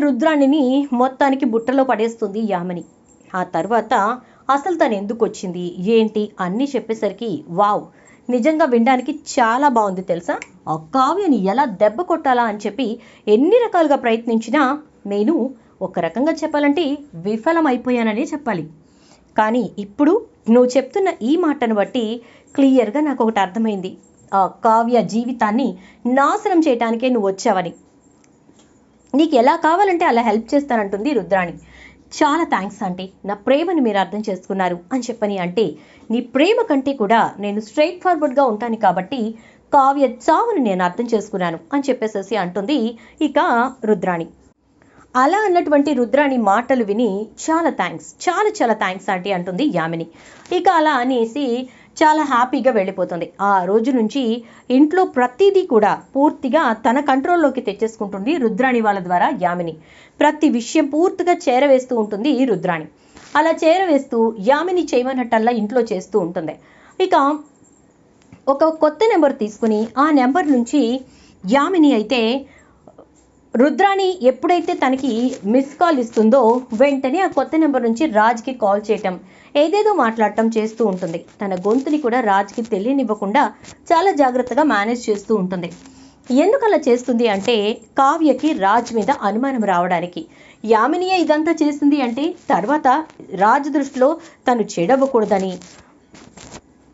రుద్రాణిని మొత్తానికి బుట్టలో పడేస్తుంది యామిని. ఆ తర్వాత అసలు తను ఎందుకు వచ్చింది ఏంటి అన్నీ చెప్పేసరికి వావ్, నిజంగా వినడానికి చాలా బాగుంది తెలుసా. ఆ కావ్యని ఎలా దెబ్బ కొట్టాలా అని చెప్పి ఎన్ని రకాలుగా ప్రయత్నించినా నేను ఒక రకంగా చెప్పాలంటే విఫలమైపోయాననే చెప్పాలి. కానీ ఇప్పుడు నువ్వు చెప్తున్న ఈ మాటను బట్టి క్లియర్గా నాకు ఒకటి అర్థమైంది. ఆ కావ్య జీవితాన్ని నాశనం చేయటానికే నువ్వు వచ్చావని. నీకు ఎలా కావాలంటే అలా హెల్ప్ చేస్తానంటుంది రుద్రాణి. చాలా థ్యాంక్స్ ఆంటీ, నా ప్రేమని మీరు అర్థం చేసుకున్నారు అని చెప్పని. అంటే నీ ప్రేమ కంటే కూడా నేను స్ట్రైట్ ఫార్వర్డ్గా ఉంటాను కాబట్టి కావ్య చావుని నేను అర్థం చేసుకున్నాను అని చెప్పేసేసి అంటుంది ఇక రుద్రాణి. అలా అన్నటువంటి రుద్రాణి మాటలు విని చాలా థ్యాంక్స్, చాలా చాలా థ్యాంక్స్ ఆంటీ అంటుంది యామిని. ఇక అలా అనేసి చాలా హ్యాపీగా వెళ్ళిపోతుంది. ఆ రోజు నుంచి ఇంట్లో ప్రతిదీ కూడా పూర్తిగా తన కంట్రోల్లోకి తెచ్చేసుకుంటుంది రుద్రాణి వాళ్ళ ద్వారా యామిని. ప్రతి విషయం పూర్తిగా చేరవేస్తూ ఉంటుంది రుద్రాణి. అలా చేరవేస్తూ యామిని చేయమన్నట్టల్లా ఇంట్లో చేస్తూ ఉంటుంది. ఇక ఒక కొత్త నెంబర్ తీసుకుని ఆ నెంబర్ నుంచి యామిని అయితే రుద్రాణి ఎప్పుడైతే తనకి మిస్ కాల్ ఇస్తుందో వెంటనే ఆ కొత్త నెంబర్ నుంచి రాజ్కి కాల్ చేయటం, ఏదేదో మాట్లాడటం చేస్తూ ఉంటుంది. తన గొంతుని కూడా రాజ్కి తెలియనివ్వకుండా చాలా జాగ్రత్తగా మేనేజ్ చేస్తూ ఉంటుంది. ఎందుకు అలా చేస్తుంది అంటే కావ్యకి రాజ్ మీద అనుమానం రావడానికి. యామినియే ఇదంతా చేసింది అంటే తర్వాత రాజ్ దృష్టిలో తను చెడవ్వకూడదని,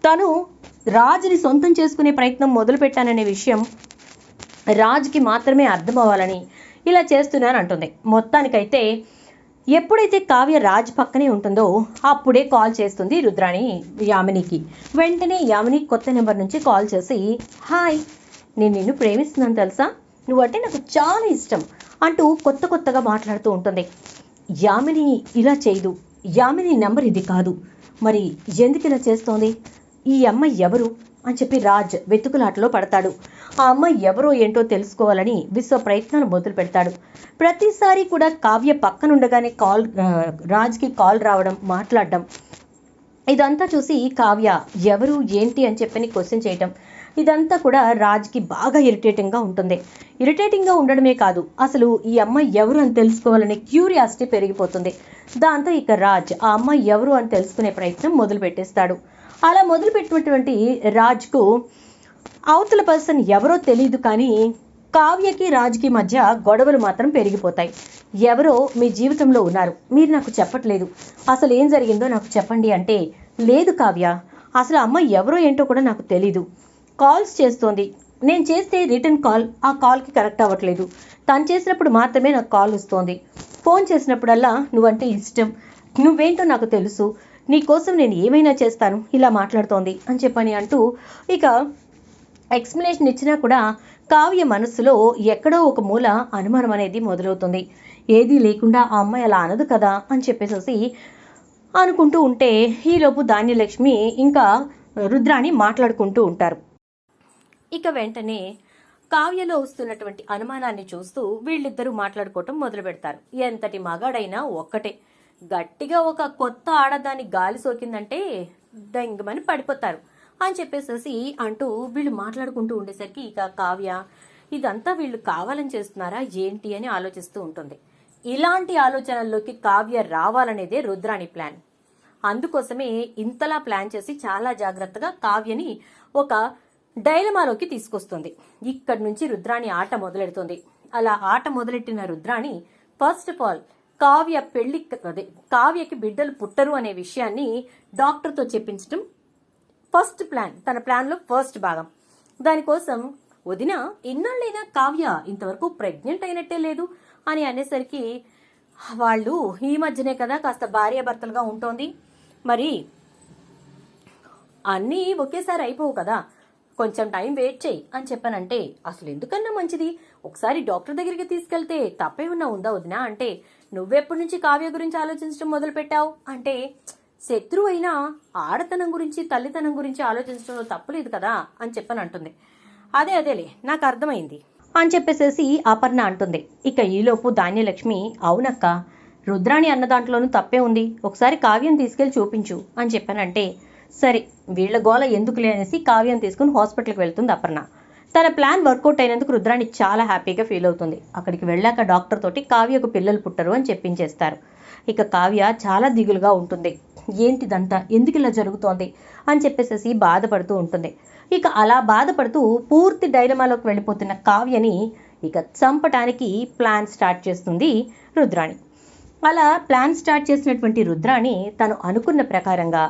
తను రాజుని సొంతం చేసుకునే ప్రయత్నం మొదలుపెట్టాననే విషయం రాజ్కి మాత్రమే అర్థం అవ్వాలని ఇలా చేస్తున్నాను అంటుంది. మొత్తానికైతే ఎప్పుడైతే కావ్య రాజ్ పక్కనే ఉంటుందో అప్పుడే కాల్ చేస్తుంది రుద్రాణి యామినికి. వెంటనే యామిని కొత్త నెంబర్ నుంచి కాల్ చేసి, హాయ్, నేను నిన్ను ప్రేమిస్తున్నాను తెలుసా, నువ్వంటే నాకు చాలా ఇష్టం అంటూ కొత్తగా మాట్లాడుతూ ఉంటుంది. యామిని ఇలా చేయదు, యామిని నెంబర్ ఇది కాదు, మరి ఎందుకు ఇలా చేస్తోంది, ఈ అమ్మాయి ఎవరు అని చెప్పి రాజ్ వెతుకులాటలో పడతాడు. ఆ అమ్మాయి ఎవరో ఏంటో తెలుసుకోవాలని విశ్వ ప్రయత్నాలు మొదలు పెడతాడు. ప్రతిసారి కూడా కావ్య పక్కనుండగానే రాజ్కి కాల్ రావడం, మాట్లాడడం, ఇదంతా చూసి కావ్య ఎవరు ఏంటి అని చెప్పని క్వశ్చన్ చేయటం, ఇదంతా కూడా రాజ్కి బాగా ఇరిటేటింగ్గా ఉంటుంది. ఇరిటేటింగ్గా ఉండడమే కాదు, అసలు ఈ అమ్మాయి ఎవరు అని తెలుసుకోవాలనే క్యూరియాసిటీ పెరిగిపోతుంది. దాంతో ఇక రాజ్ ఆ అమ్మాయి ఎవరు అని తెలుసుకునే ప్రయత్నం మొదలు పెట్టేస్తాడు. అలా మొదలుపెట్టినటువంటి రాజ్కు అవతల పర్సన్ ఎవరో తెలియదు, కానీ కావ్యకి రాజ్కి మధ్య గొడవలు మాత్రం పెరిగిపోతాయి. ఎవరో మీ జీవితంలో ఉన్నారు, మీరు నాకు చెప్పట్లేదు, అసలు ఏం జరిగిందో నాకు చెప్పండి అంటే, లేదు కావ్య, అసలు అమ్మాయి ఎవరో ఏంటో కూడా నాకు తెలీదు, కాల్స్ చేస్తోంది, నేను చేస్తే రిటర్న్ కాల్ ఆ కాల్కి కనెక్ట్ అవ్వట్లేదు, తను చేసినప్పుడు మాత్రమే నాకు కాల్ వస్తోంది, ఫోన్ చేసినప్పుడల్లా నువ్వంటే ఇష్టం, నువ్వేంటో నాకు తెలుసు, నీకోసం నేను ఏమైనా చేస్తాను, ఇలా మాట్లాడుతోంది అని చెప్పని అంటూ ఇక ఎక్స్ప్లెనేషన్ ఇచ్చినా కూడా కావ్య మనసులో ఎక్కడో ఒక మూల అనుమానం అనేది మొదలవుతుంది. ఏదీ లేకుండా ఆ అమ్మాయి అలా అనదు కదా అని చెప్పేసి అనుకుంటూ ఉంటే ఈలోపు ధాన్యలక్ష్మి ఇంకా రుద్రాణి మాట్లాడుకుంటూ ఉంటారు. ఇక వెంటనే కావ్యలో వస్తున్నటువంటి అనుమానాన్ని చూస్తూ వీళ్ళిద్దరూ మాట్లాడుకోవటం మొదలు పెడతారు. ఎంతటి మగాడైనా ఒక్కటే, గట్టిగా ఒక కొత్త ఆడదాన్ని గాలి సోకిందంటే దెంగమని పడిపోతారు అని చెప్పేసేసి అంటూ వీళ్ళు మాట్లాడుకుంటూ ఉండేసరికి ఇక కావ్య ఇదంతా వీళ్ళు కావాలని చేస్తున్నారా ఏంటి అని ఆలోచిస్తూ ఉంటుంది. ఇలాంటి ఆలోచనల్లోకి కావ్య రావాలనేదే రుద్రాణి ప్లాన్. అందుకోసమే ఇంతలా ప్లాన్ చేసి చాలా జాగ్రత్తగా కావ్యని ఒక డైలమాలోకి తీసుకొస్తుంది. ఇక్కడి నుంచి రుద్రాణి ఆట మొదలెడుతుంది. అలా ఆట మొదలెట్టిన రుద్రాణి ఫస్ట్ ఆఫ్ ఆల్ కావ్యకి బిడ్డలు పుట్టరు అనే విషయాన్ని డాక్టర్తో చెప్పించడం ఫస్ట్ ప్లాన్, తన ప్లాన్లో ఫస్ట్ భాగం. దానికోసం వదిన ఎన్నాళ్ళైనా కావ్య ఇంతవరకు ప్రెగ్నెంట్ అయినట్టే లేదు అని అనేసరికి వాళ్ళు ఈ మధ్యనే కదా కాస్త భార్యాభర్తలుగా ఉంటోంది, మరి అన్నీ ఒకేసారి అయిపోవు కదా, కొంచెం టైం వెయిట్ చేయి అని చెప్పానంటే, అసలు ఎందుకన్నా మంచిది ఒకసారి డాక్టర్ దగ్గరికి తీసుకెళ్తే తప్పేమన్నా ఉందా వదినా అంటే, నువ్వెప్పటి నుంచి కావ్య గురించి ఆలోచించడం మొదలు పెట్టావు అంటే, శత్రువు అయినా ఆడతనం గురించి తల్లితనం గురించి ఆలోచించడంలో తప్పులేదు కదా అని చెప్పని అంటుంది. అదేలే నాకు అర్థమైంది అని చెప్పేసేసి అపర్ణ అంటుంది. ఇక ఈలోపు ధాన్యలక్ష్మి, అవునక్క, రుద్రాణి అన్న దాంట్లోనూ తప్పే ఉంది, ఒకసారి కావ్యం తీసుకెళ్లి చూపించు అని చెప్పానంటే, సరే వీళ్ల గోల ఎందుకులే అనేసి కావ్యం తీసుకుని హాస్పిటల్కి వెళ్తుంది అపర్ణ. తన ప్లాన్ వర్కౌట్ అయినందుకు రుద్రాణి చాలా హ్యాపీగా ఫీల్ అవుతుంది. అక్కడికి వెళ్ళాక డాక్టర్ తోటి కావ్యకు పిల్లలు పుట్టరు అని చెప్పించేస్తారు. ఇక కావ్య చాలా దిగులుగా ఉంటుంది. ఏంటిదంతా, ఎందుకు ఇలా జరుగుతోంది అని చెప్పేసి బాధపడుతూ ఉంటుంది. ఇక అలా బాధపడుతూ పూర్తి డైలమాలోకి వెళ్ళిపోతున్న కావ్యని ఇక చంపటానికి ప్లాన్ స్టార్ట్ చేస్తుంది రుద్రాణి. అలా ప్లాన్ స్టార్ట్ చేసినటువంటి రుద్రాణి తను అనుకున్న ప్రకారంగా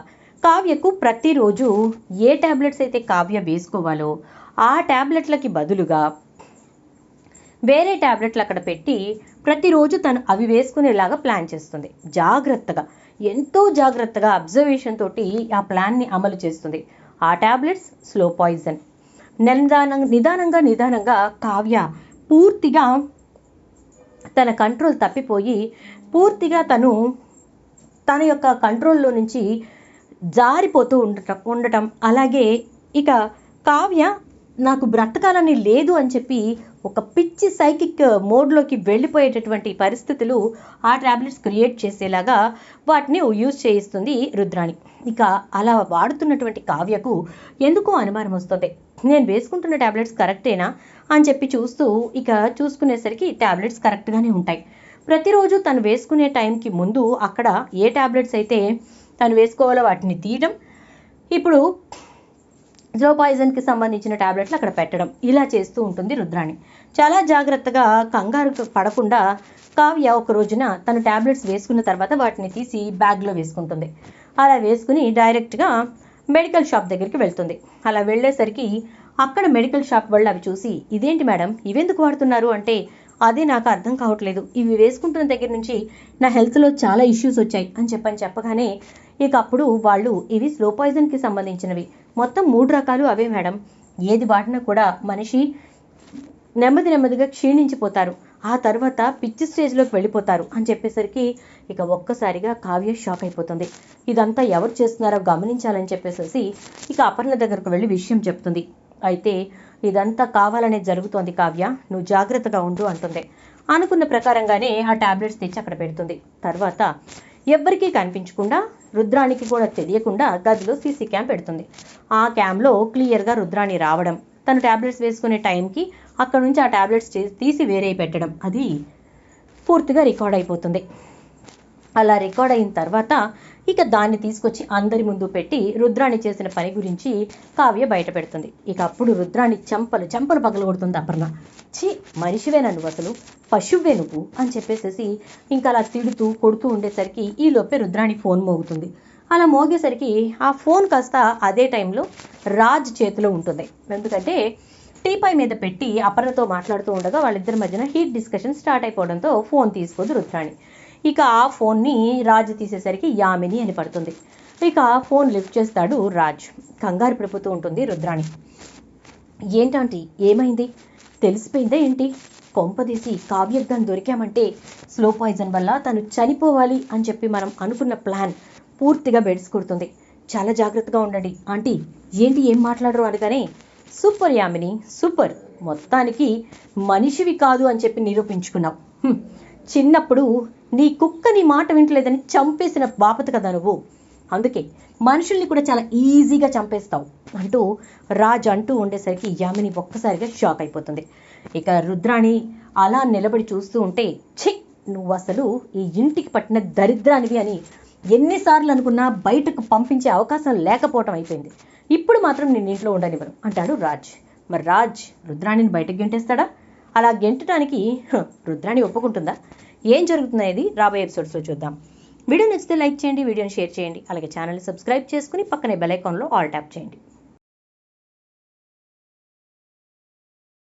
కావ్యకు ప్రతిరోజు ఏ ట్యాబ్లెట్స్ అయితే కావ్య వేసుకోవాలో ఆ ట్యాబ్లెట్లకి బదులుగా వేరే ట్యాబ్లెట్లు అక్కడ పెట్టి ప్రతిరోజు తను అవి వేసుకునేలాగా ప్లాన్ చేస్తుంది. జాగ్రత్తగా, ఎంతో జాగ్రత్తగా అబ్జర్వేషన్ తోటి ఆ ప్లాన్ని అమలు చేస్తుంది. ఆ ట్యాబ్లెట్స్ స్లో పాయిజన్. నిదానంగా కావ్య పూర్తిగా తన కంట్రోల్ తప్పిపోయి పూర్తిగా తన యొక్క కంట్రోల్లో నుంచి జారిపోతూ ఉండటం అలాగే ఇక కావ్య నాకు బ్రతకాలని లేదు అని చెప్పి ఒక పిచ్చి సైకిక్ మోడ్లోకి వెళ్ళిపోయేటటువంటి పరిస్థితులు ఆ ట్యాబ్లెట్స్ క్రియేట్ చేసేలాగా వాటిని యూజ్ చేయిస్తుంది రుద్రాణి. ఇక అలా వాడుతున్నటువంటి కావ్యకు ఎందుకో అనుమానం వస్తుంది. నేను వేసుకుంటున్న ట్యాబ్లెట్స్ కరెక్టేనా అని చెప్పి చూసుకునేసరికి ట్యాబ్లెట్స్ కరెక్ట్గానే ఉంటాయి. ప్రతిరోజు తను వేసుకునే టైంకి ముందు అక్కడ ఏ ట్యాబ్లెట్స్ అయితే తను వేసుకోవాలో వాటిని తీయడం, ఇప్పుడు స్లో పాయిజన్కి సంబంధించిన ట్యాబ్లెట్లు అక్కడ పెట్టడం, ఇలా చేస్తూ ఉంటుంది రుద్రాణి. చాలా జాగ్రత్తగా కంగారు పడకుండా కావ్య ఒక రోజున తను ట్యాబ్లెట్స్ వేసుకున్న తర్వాత వాటిని తీసి బ్యాగ్లో వేసుకుంటుంది. అలా వేసుకుని డైరెక్ట్గా మెడికల్ షాప్ దగ్గరికి వెళ్తుంది. అలా వెళ్ళేసరికి అక్కడ మెడికల్ షాప్ వాళ్ళు అవి చూసి, ఇదేంటి మేడం, ఇవెందుకు వాడుతున్నారు అంటే, అదే నాకు అర్థం కావట్లేదు, ఇవి వేసుకుంటున్న దగ్గర నుంచి నా హెల్త్లో చాలా ఇష్యూస్ వచ్చాయి అని చెప్పగానే ఇక అప్పుడు వాళ్ళు, ఇవి స్లో పాయిజన్కి సంబంధించినవి, మొత్తం 3 రకాలు అవే మేడం, ఏది వాడినా కూడా మనిషి నెమ్మదిగా క్షీణించిపోతారు, ఆ తర్వాత పిచ్చి స్టేజ్లోకి వెళ్ళిపోతారు అని చెప్పేసరికి ఇక ఒక్కసారిగా కావ్య షాక్ అయిపోతుంది. ఇదంతా ఎవరు చేస్తున్నారో గమనించాలని చెప్పేసి ఇక అపర్ణ దగ్గరకు వెళ్ళి విషయం చెప్తుంది. అయితే ఇదంతా కావాలనే జరుగుతోంది కావ్య, నువ్వు జాగ్రత్తగా ఉండు అంటుంది. అనుకున్న ప్రకారంగానే ఆ ట్యాబ్లెట్స్ తెచ్చి అక్కడ పెడుతుంది. తర్వాత ఎవ్వరికీ కనిపించకుండా, రుద్రాణికి కూడా తెలియకుండా గదిలో సీసీ క్యామ్ పెడుతుంది. ఆ క్యామ్లో క్లియర్గా రుద్రాణి రావడం, తను ట్యాబ్లెట్స్ వేసుకునే టైంకి అక్కడ నుంచి ఆ ట్యాబ్లెట్స్ తీసి వేరే పెట్టడం, అది పూర్తిగా రికార్డ్ అయిపోతుంది. అలా రికార్డ్ అయిన తర్వాత ఇక దాన్ని తీసుకొచ్చి అందరి ముందు పెట్టి రుద్రాణి చేసిన పని గురించి కావ్య బయట పెడుతుంది. ఇక అప్పుడు రుద్రాణి చెంపలు పగలగొడుతుంది అపర్ణ. ఛీ, మనిషివే నువ్వు, అసలు పశువే నువ్వు అని చెప్పేసి ఇంకా అలా తిడుతూ కొడుతూ ఉండేసరికి ఈలోపే రుద్రాణి ఫోన్ మోగుతుంది. అలా మోగేసరికి ఆ ఫోన్ కాస్త అదే టైంలో రాజ్ చేతిలో ఉంటుంది. ఎందుకంటే టీపాయ్ మీద పెట్టి అపర్ణతో మాట్లాడుతూ ఉండగా వాళ్ళిద్దరి మధ్యన హీట్ డిస్కషన్ స్టార్ట్ అయిపోవడంతో ఫోన్ తీసుకోదు రుద్రాణి. ఇక ఆ ఫోన్ని రాజు తీసేసరికి యామిని అని పడుతుంది. ఇక ఫోన్ లిఫ్ట్ చేస్తాడు రాజ్. కంగారు పడిపోతూ ఉంటుంది రుద్రాణి. ఏంటంటే ఏమైంది, తెలిసిపోయిందా ఏంటి, కొంపదీసి కావ్యగ్గాన్ దొరికామంటే స్లో పాయిజన్ వల్ల తను చనిపోవాలి అని చెప్పి మనం అనుకున్న ప్లాన్ పూర్తిగా బెడ్స్ కొడుతుంది, చాలా జాగ్రత్తగా ఉండండి ఆంటీ, ఏంటి ఏం మాట్లాడరు అనగానే, సూపర్ యామిని సూపర్, మొత్తానికి మనిషివి కాదు అని చెప్పి నిరూపించుకున్నావు. చిన్నప్పుడు నీ కుక్క నీ మాట వింటలేదని చంపేసిన బాపత కదా నువ్వు, అందుకే మనుషుల్ని కూడా చాలా ఈజీగా చంపేస్తావు అంటూ రాజ్ అంటూ ఉండేసరికి యామిని ఒక్కసారిగా షాక్ అయిపోతుంది. ఇక రుద్రాణి అలా నిలబడి చూస్తూ ఉంటే, ఛీ, నువ్వు అసలు ఈ ఇంటికి పట్టిన దరిద్రానివి అని ఎన్నిసార్లు అనుకున్నా బయటకు పంపించే అవకాశం లేకపోవటం అయిపోయింది, ఇప్పుడు మాత్రం నేను ఇంట్లో ఉండనివ్వను అంటాడు రాజ్. మరి రాజ్ రుద్రాణిని బయటకు గెంటేస్తాడా? అలా గెంటడానికి రుద్రాణి ఒప్పుకుంటుందా? ఏం జరుగుతుందనేది రాబోయే ఎపిసోడ్స్లో చూద్దాం. వీడియో నచ్చితే లైక్ చేయండి, వీడియోని షేర్ చేయండి, అలాగే ఛానల్ని సబ్స్క్రైబ్ చేసుకుని పక్కనే బెల్ ఐకాన్లో ఆల్ ట్యాప్ చేయండి.